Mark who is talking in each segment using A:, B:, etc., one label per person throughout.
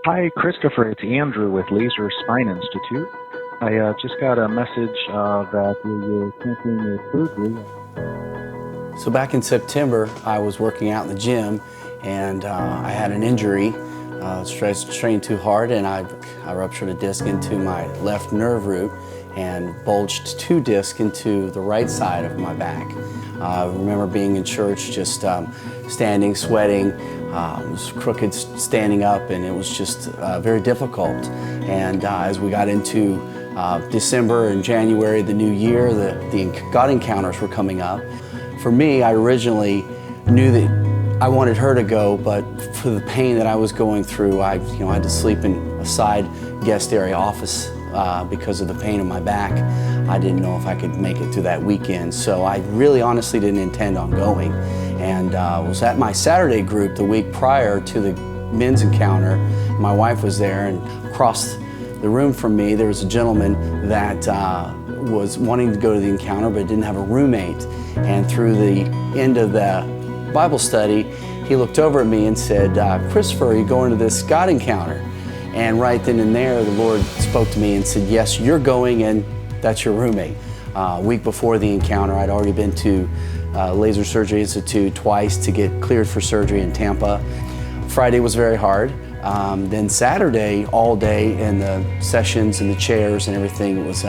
A: Hi, Christopher. It's Andrew with Laser Spine Institute. I just got a message that you're canceling your surgery.
B: So back in September, I was working out in the gym, and I had an injury. Trained too hard, and I ruptured a disc into my left nerve root and bulged 2 discs into the right side of my back. I remember being in church, just standing, sweating. It was crooked standing up, and it was just very difficult. And as we got into December and January, the new year, the God encounters were coming up. For me, I originally knew that I wanted her to go, but for the pain that I was going through, I had to sleep in a side guest area office because of the pain in my back. I didn't know if I could make it to that weekend, so I really honestly didn't intend on going. And was at my Saturday group the week prior to the men's encounter. My wife was there, and across the room from me there was a gentleman that was wanting to go to the encounter but didn't have a roommate. And through the end of the Bible study, he looked over at me and said, Christopher, are you going to this God encounter? And right then and there, the Lord spoke to me and said, yes, you're going, and that's your roommate. A week before the encounter, I'd already been to Laser Surgery Institute twice to get cleared for surgery in Tampa. Friday was very hard. Then Saturday, all day, and the sessions and the chairs and everything was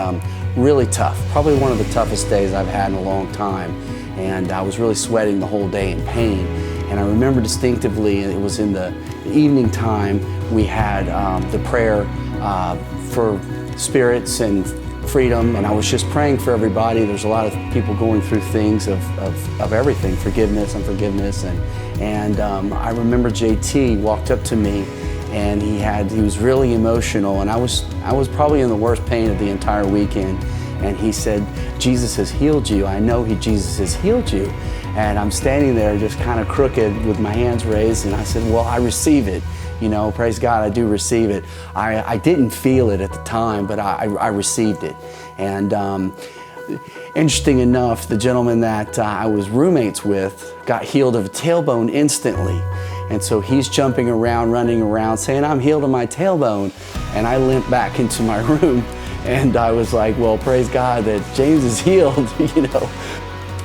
B: really tough. Probably one of the toughest days I've had in a long time. And I was really sweating the whole day in pain. And I remember distinctively, it was in the evening time, we had the prayer for spirits and freedom, and I was just praying for everybody. There's a lot of people going through things of everything, forgiveness, unforgiveness, and I remember JT walked up to me, and he was really emotional, and I was probably in the worst pain of the entire weekend. And he said, Jesus has healed you. I know Jesus has healed you. And I'm standing there just kind of crooked with my hands raised, and I said, well, I receive it. Praise God, I do receive it. I didn't feel it at the time, but I received it. And interesting enough, the gentleman that I was roommates with got healed of a tailbone instantly. And so he's jumping around, running around, saying, I'm healed of my tailbone. And I limped back into my room. And I was like, well, praise God that James is healed,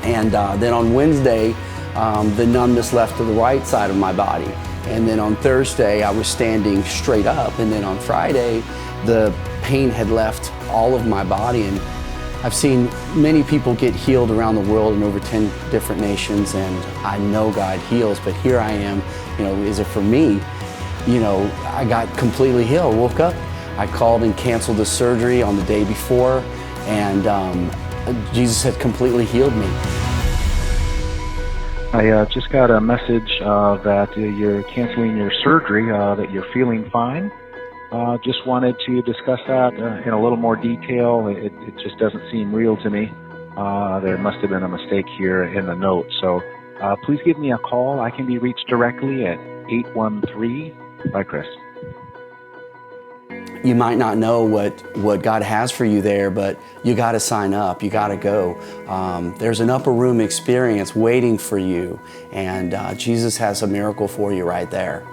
B: And then on Wednesday, the numbness left to the right side of my body. And then on Thursday, I was standing straight up. And then on Friday, the pain had left all of my body. And I've seen many people get healed around the world in over 10 different nations. And I know God heals, but here I am, is it for me? I got completely healed, woke up. I called and canceled the surgery on the day before, and Jesus had completely healed me.
A: I just got a message that you're canceling your surgery, that you're feeling fine. Just wanted to discuss that in a little more detail. It just doesn't seem real to me. There must have been a mistake here in the note. So please give me a call. I can be reached directly at 813. Bye, Chris.
B: You might not know what God has for you there, but you got to sign up. You got to go. There's an upper room experience waiting for you, and Jesus has a miracle for you right there.